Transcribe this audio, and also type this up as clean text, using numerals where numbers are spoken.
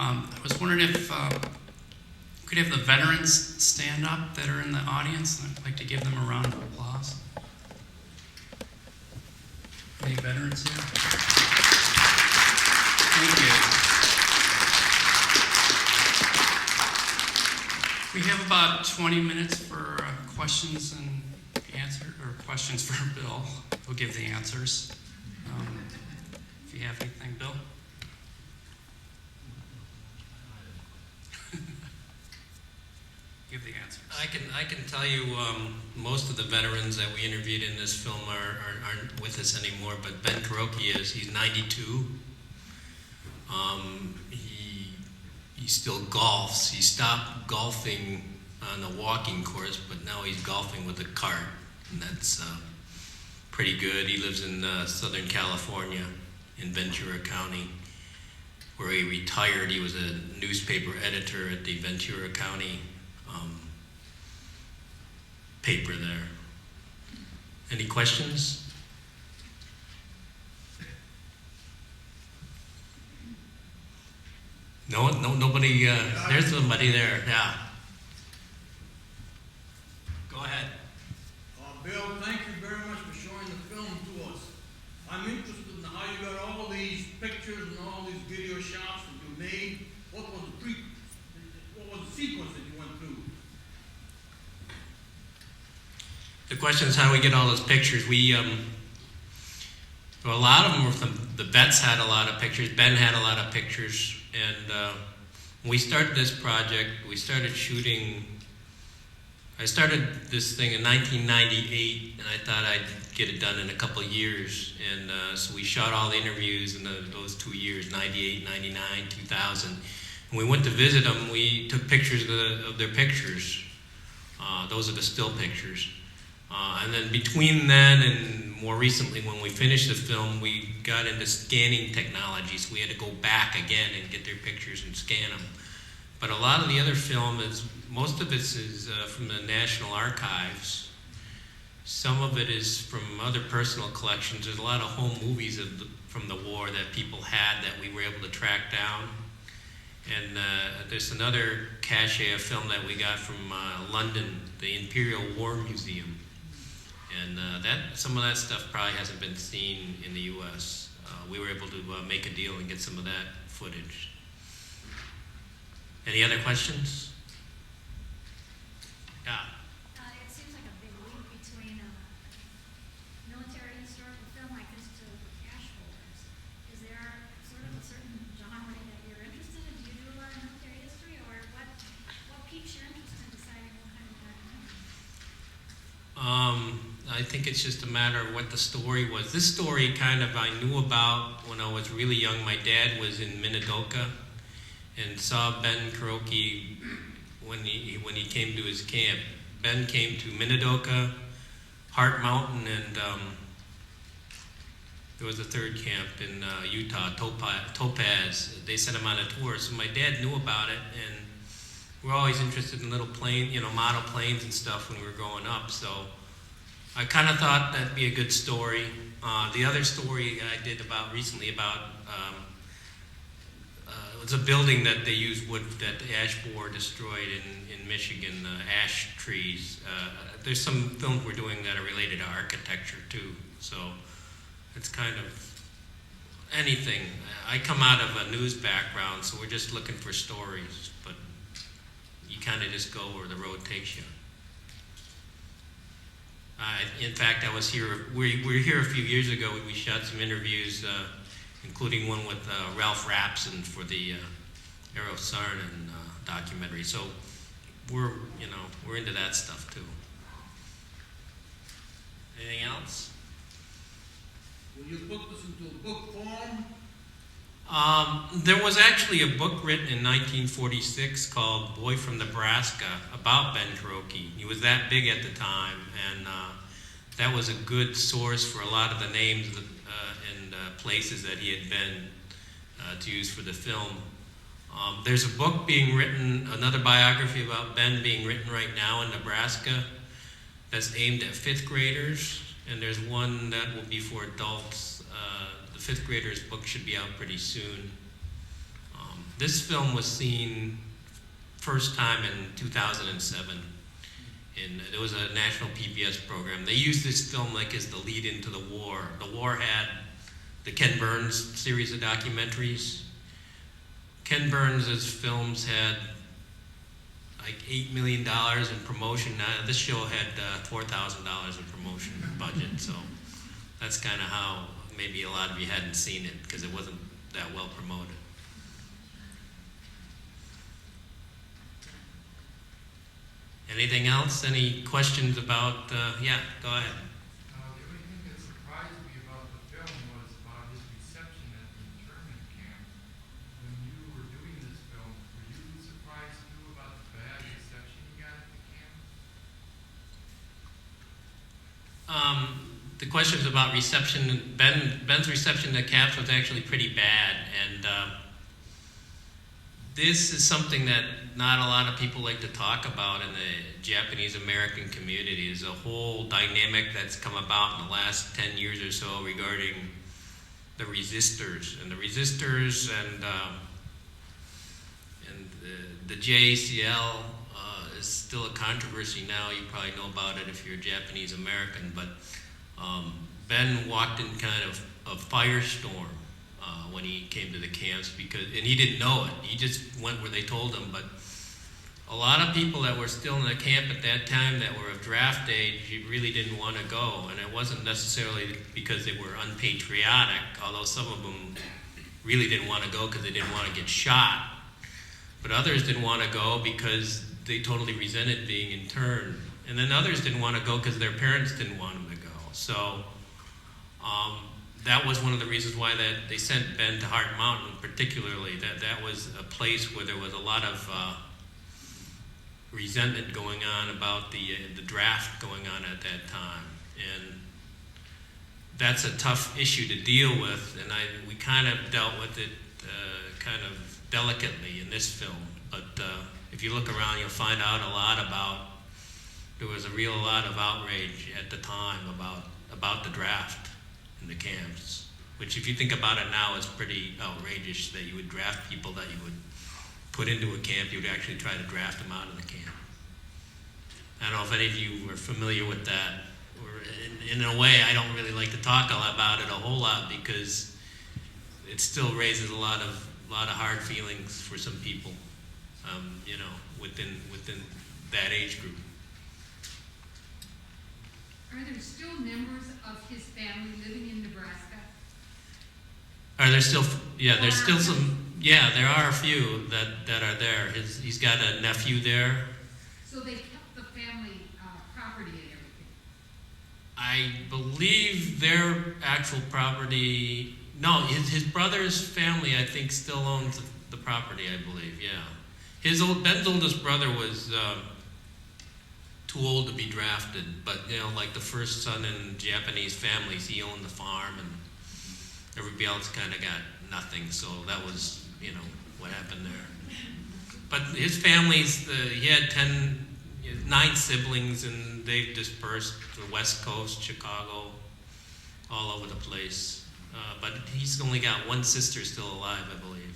I was wondering if we could have the veterans stand up that are in the audience, and I'd like to give them a round of applause. Any veterans here? Thank you. We have about 20 minutes for questions and answers, or questions for Bill. We'll give the answers. If you have anything, Bill? Give the answers. I can tell you most of the veterans that we interviewed in this film aren't with us anymore, but Ben Kuroki is. He's 92. He still golfs. He stopped golfing on the walking course, but now he's golfing with a cart, and that's pretty good. He lives in Southern California in Ventura County, where he retired. He was a newspaper editor at the Ventura County paper there. Any questions? No, nobody. There's somebody there. Yeah. Go ahead. Bill, thank you very much for showing the film to us. I'm interested in how you got all these pictures and all these video shots that you made. What was the sequence that you went through? The question is how do we get all those pictures? Well, a lot of them were from the vets had a lot of pictures. Ben had a lot of pictures, and when we started this project, we started shooting. I started this thing in 1998, and I thought I'd get it done in a couple of years. And so we shot all the interviews in those 2 years, 98, 99, 2000. When we went to visit them, we took pictures of their pictures. Those are the still pictures. And then between then and more recently, when we finished the film, we got into scanning technologies. We had to go back again and get their pictures and scan them. But a lot of the other film most of it is from the National Archives. Some of it is from other personal collections. There's a lot of home movies from the war that people had that we were able to track down. And there's another cache of film that we got from London, the Imperial War Museum. And some of that stuff probably hasn't been seen in the U.S. We were able to make a deal and get some of that footage. Any other questions? Yeah. It seems like a big leap between military historical film like this to cash folders. Is there sort of a certain genre that you're interested in? Do you do a lot of military history, or what piques your interest in deciding what kind of documentary? I think it's just a matter of what the story was. This story I knew about when I was really young. My dad was in Minidoka and saw Ben Kuroki when he came to his camp. Ben came to Minidoka, Heart Mountain, and there was a third camp in Utah, Topaz. They sent him on a tour, so my dad knew about it, and we're always interested in little model planes and stuff when we were growing up. So I kind of thought that'd be a good story. The other story I did recently about it was a building that they used wood that the ash borer destroyed in Michigan, ash trees. There's some films we're doing that are related to architecture too. So it's kind of anything. I come out of a news background, so we're just looking for stories, but you kind of just go where the road takes you. In fact, I was here. We were here a few years ago. We shot some interviews, including one with Ralph Rapson for the Eero Saarinen documentary. So we're into that stuff too. Anything else? Will you put this into a book form? There was actually a book written in 1946 called Boy from Nebraska about Ben Kuroki. He was that big at the time, and that was a good source for a lot of the names and places that he had been to use for the film. There's a book being written, another biography about Ben being written right now in Nebraska that's aimed at 5th graders, and there's one that will be for adults. The 5th graders book should be out pretty soon. This film was seen first time in 2007. There was a national PBS program. They used this film like as the lead into the war. The war had the Ken Burns series of documentaries. Ken Burns' films had like $8 million in promotion. This show had $4,000 in promotion budget, so that's kind of how maybe a lot of you hadn't seen it because it wasn't that well promoted. Anything else? Any questions about, yeah, go ahead. The only thing that surprised me about the film was about his reception at the internment camp. When you were doing this film, were you surprised too about the bad reception he got at the camp? The questions about reception, Ben's reception at camps was actually pretty bad, and this is something that not a lot of people like to talk about in the Japanese American community. There's a whole dynamic that's come about in the last 10 years or so regarding the resistors. And the resistors and the JACL is still a controversy now. You probably know about it if you're a Japanese American, but Ben walked in kind of a firestorm when he came to the camps and he didn't know it. He just went where they told him. But a lot of people that were still in the camp at that time that were of draft age really didn't want to go. And it wasn't necessarily because they were unpatriotic, although some of them really didn't want to go because they didn't want to get shot. But others didn't want to go because they totally resented being interned. And then others didn't want to go because their parents didn't want them to go. So that was one of the reasons why that they sent Ben to Heart Mountain, particularly. That was a place where there was a lot of resentment going on about the draft going on at that time. And that's a tough issue to deal with, and we kind of dealt with it kind of delicately in this film. But if you look around, you'll find out a lot about, there was a lot of outrage at the time about the draft in the camps, which if you think about it now is pretty outrageous that you would draft people that you would put into a camp. You would actually try to draft them out of the camp. I don't know if any of you are familiar with that. Or in a way, I don't really like to talk about it a whole lot because it still raises a lot of hard feelings for some people, within that age group. Are there still members of his family living in Nebraska? Are there still? Yeah, there's still some. Yeah, there are a few that are there. He's got a nephew there. So they kept the family property and everything? I believe their actual property. No, his brother's family, I think, still owns the property. I believe. Yeah, Ben's oldest brother was too old to be drafted, but like the first son in Japanese families, he owned the farm, and everybody else kind of got nothing. So that was, what happened there. But his family's, he had 9 siblings, and they've dispersed the West Coast, Chicago, all over the place. But he's only got one sister still alive, I believe.